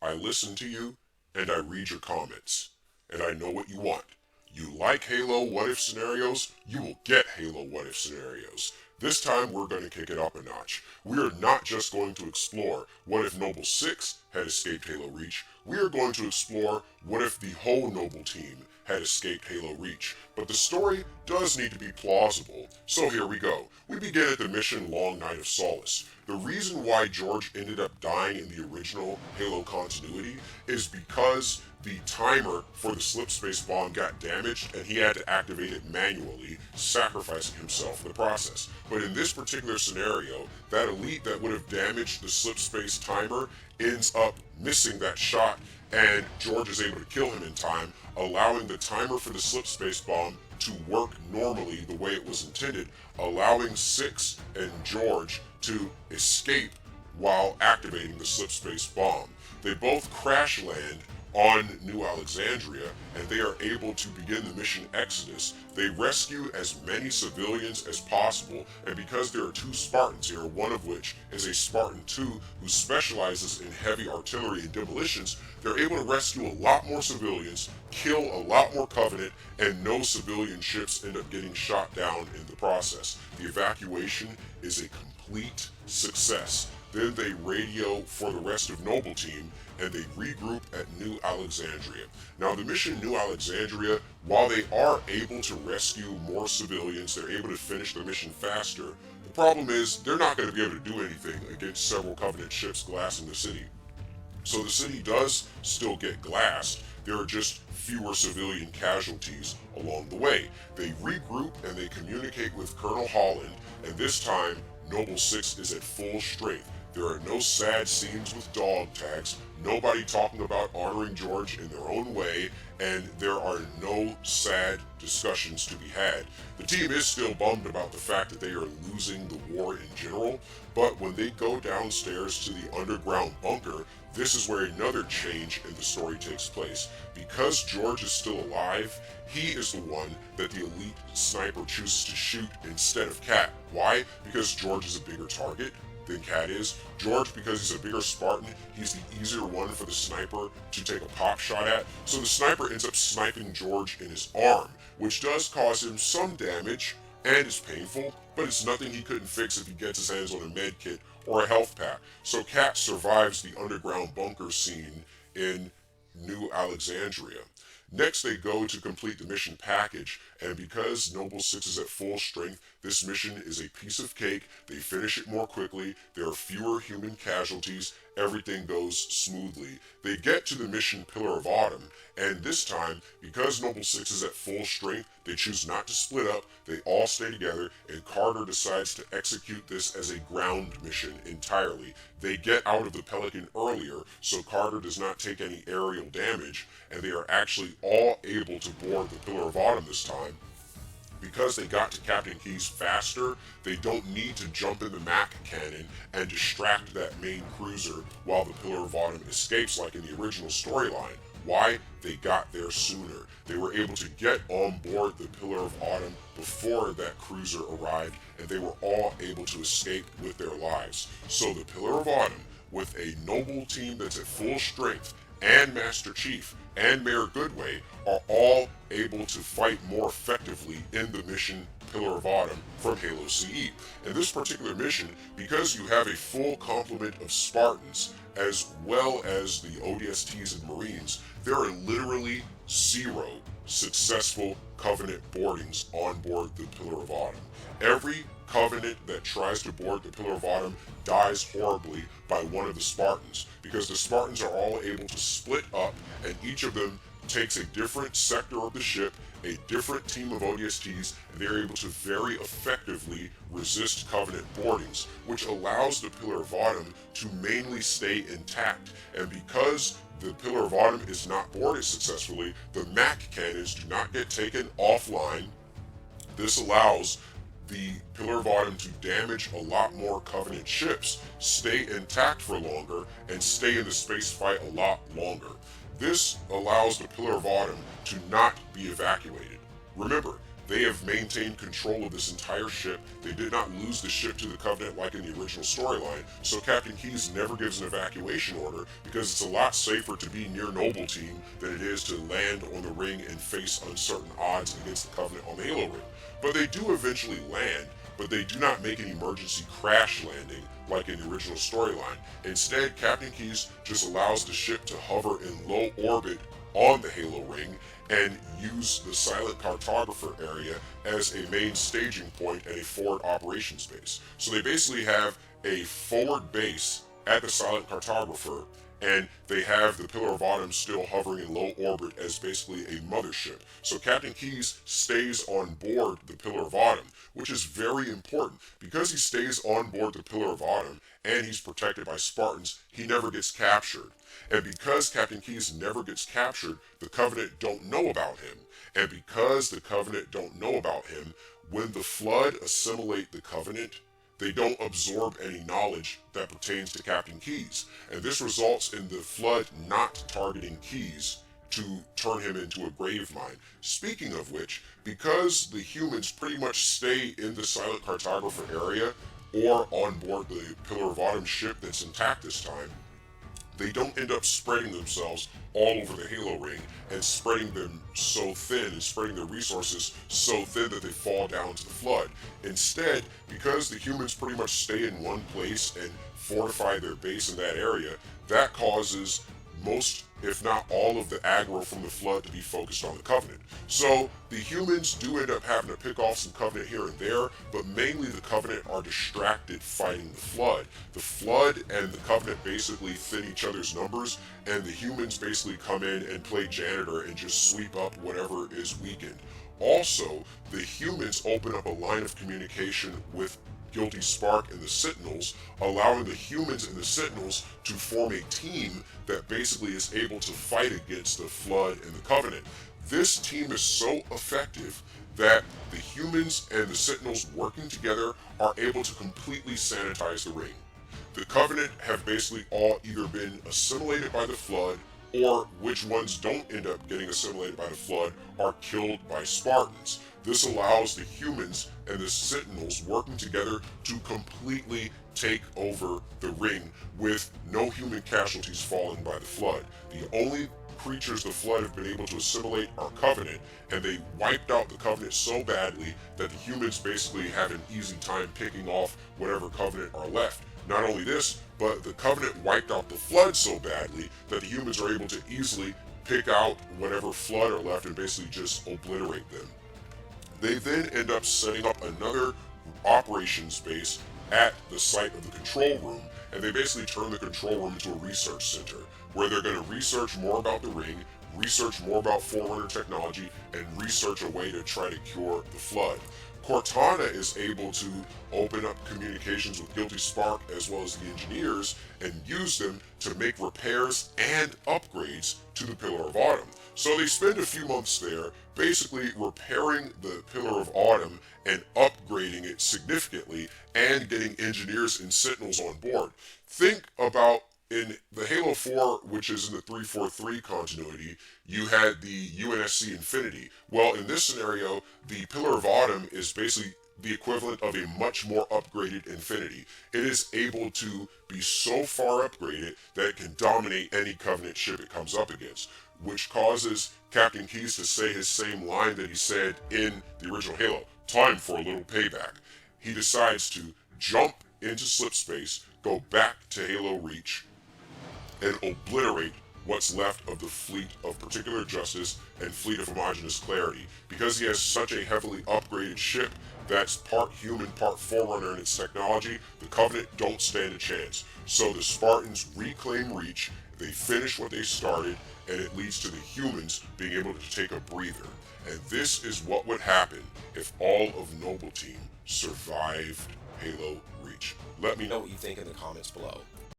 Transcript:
I listen to you, and I read your comments, and I know what you want. You like Halo What If scenarios? You will get Halo What If scenarios. This time we're going to kick it up a notch. We are not just going to explore what if Noble 6 had escaped Halo Reach, we are going to explore what if the whole Noble team had escaped Halo Reach. But the story does need to be plausible, so here we go. We begin at the mission Long Night of Solace. The reason why George ended up dying in the original Halo continuity is because the timer for the slip space bomb got damaged and he had to activate it manually, sacrificing himself in the process. But in this particular scenario, that elite that would have damaged the slip space timer ends up missing that shot, and George is able to kill him in time, allowing the timer for the slip space bomb to work normally the way it was intended, allowing Six and George to escape while activating the slip space bomb. They both crash land on New Alexandria, and they are able to begin the mission Exodus. They rescue as many civilians as possible, and because there are two Spartans here, one of which is a Spartan 2 who specializes in heavy artillery and demolitions, they're able to rescue a lot more civilians, kill a lot more Covenant, and no civilian ships end up getting shot down in the process. The evacuation is a complete success. Then they radio for the rest of Noble Team, and they regroup at New Alexandria. Now, the mission New Alexandria, while they are able to rescue more civilians, they're able to finish the mission faster. The problem is they're not going to be able to do anything against several Covenant ships glassing the city. So the city does still get glassed. There are just fewer civilian casualties along the way. They regroup and they communicate with Colonel Holland, and this time Noble 6 is at full strength. There are no sad scenes with dog tags, nobody talking about honoring George in their own way, and there are no sad discussions to be had. The team is still bummed about the fact that they are losing the war in general, but when they go downstairs to the underground bunker, this is where another change in the story takes place. Because George is still alive, he is the one that the elite sniper chooses to shoot instead of Cat. Why? Because George is a bigger target than Cat is. George, because he's a bigger Spartan, he's the easier one for the sniper to take a pop shot at. So the sniper ends up sniping George in his arm, which does cause him some damage and is painful, but it's nothing he couldn't fix if he gets his hands on a med kit or a health pack. So Cat survives the underground bunker scene in New Alexandria. Next, they go to complete the mission package, and because Noble 6 is at full strength, this mission is a piece of cake. They finish it more quickly, there are fewer human casualties, everything goes smoothly. They get to the mission Pillar of Autumn, and this time, because Noble 6 is at full strength, they choose not to split up, they all stay together, and Carter decides to execute this as a ground mission entirely. They get out of the Pelican earlier, so Carter does not take any aerial damage, and they are actually all able to board the Pillar of Autumn this time. Because they got to Captain Keyes faster, they don't need to jump in the Mac cannon and distract that main cruiser while the Pillar of Autumn escapes like in the original storyline. Why? They got there sooner. They were able to get on board the Pillar of Autumn before that cruiser arrived, and they were all able to escape with their lives. So the Pillar of Autumn, with a Noble team that's at full strength, and Master Chief and Mayor Goodway are all able to fight more effectively in the mission Pillar of Autumn from Halo CE. In this particular mission, because you have a full complement of Spartans as well as the ODSTs and Marines, there are literally 0 successful Covenant boardings on board the Pillar of Autumn. Every Covenant that tries to board the Pillar of Autumn dies horribly by one of the Spartans, because the Spartans are all able to split up, and each of them takes a different sector of the ship, a different team of ODSTs, and they're able to very effectively resist Covenant boardings, which allows the Pillar of Autumn to mainly stay intact. And because the Pillar of Autumn is not boarded successfully, the Mac cannons do not get taken offline. This allows the Pillar of Autumn to damage a lot more Covenant ships, stay intact for longer, and stay in the space fight a lot longer. This allows the Pillar of Autumn to not be evacuated. Remember, They have maintained control of this entire ship. They did not lose the ship to the Covenant like in the original storyline, so Captain Keyes never gives an evacuation order because it's a lot safer to be near Noble Team than it is to land on the ring and face uncertain odds against the Covenant on the Halo ring. But they do eventually land, but they do not make an emergency crash landing like in the original storyline. Instead, Captain Keyes just allows the ship to hover in low orbit on the Halo ring and use the silent cartographer area as a main staging point and a forward operations base. So they basically have a forward base at the silent cartographer, and they have the Pillar of Autumn still hovering in low orbit as basically a mothership. So Captain Keyes stays on board the Pillar of Autumn, which is very important. Because he stays on board the Pillar of Autumn and he's protected by Spartans, he never gets captured. And because Captain Keyes never gets captured, the Covenant don't know about him. And because the Covenant don't know about him, when the Flood assimilate the Covenant, they don't absorb any knowledge that pertains to Captain Keyes. And this results in the Flood not targeting Keyes to turn him into a grave mine. Speaking of which, because the humans pretty much stay in the silent cartographer area or on board the Pillar of Autumn ship that's intact this time, they don't end up spreading themselves all over the Halo ring and spreading them so thin and spreading their resources so thin that they fall down to the Flood. Instead, because the humans pretty much stay in one place and fortify their base in that area, that causes most, if not all, of the aggro from the Flood to be focused on the Covenant. So the humans do end up having to pick off some Covenant here and there, but mainly the Covenant are distracted fighting the Flood. The Flood and the Covenant basically thin each other's numbers, and the humans basically come in and play janitor and just sweep up whatever is weakened. Also, the humans open up a line of communication with Guilty Spark and the Sentinels, allowing the humans and the Sentinels to form a team that basically is able to fight against the Flood and the Covenant. This team is so effective that the humans and the Sentinels working together are able to completely sanitize the ring. The Covenant have basically all either been assimilated by the Flood, or which ones don't end up getting assimilated by the Flood are killed by Spartans. This allows the humans and the Sentinels working together to completely take over the ring with no human casualties falling by the Flood. The only creatures the Flood have been able to assimilate are Covenant, and they wiped out the Covenant so badly that the humans basically have an easy time picking off whatever Covenant are left. Not only this, but the Covenant wiped out the Flood so badly that the humans are able to easily pick out whatever Flood are left and basically just obliterate them. They then end up setting up another operations base at the site of the control room, and they basically turn the control room into a research center where they're going to research more about the ring, research more about Forerunner technology, and research a way to try to cure the Flood. Cortana is able to open up communications with Guilty Spark as well as the engineers and use them to make repairs and upgrades to the Pillar of Autumn. So they spend a few months there basically repairing the Pillar of Autumn and upgrading it significantly and getting engineers and Sentinels on board. Think about in the Halo 4, which is in the 343 continuity, you had the UNSC Infinity. Well, in this scenario, the Pillar of Autumn is basically the equivalent of a much more upgraded Infinity. It is able to be so far upgraded that it can dominate any Covenant ship it comes up against, which causes Captain Keyes to say his same line that he said in the original Halo, "Time for a little payback." He decides to jump into slipspace, go back to Halo Reach, and obliterate what's left of the fleet of Particular Justice and fleet of Homogeneous Clarity. Because he has such a heavily upgraded ship that's part human, part Forerunner in its technology, the Covenant don't stand a chance. So the Spartans reclaim Reach, they finish what they started, and it leads to the humans being able to take a breather. And this is what would happen if all of Noble Team survived Halo Reach. Let me know what you think in the comments below.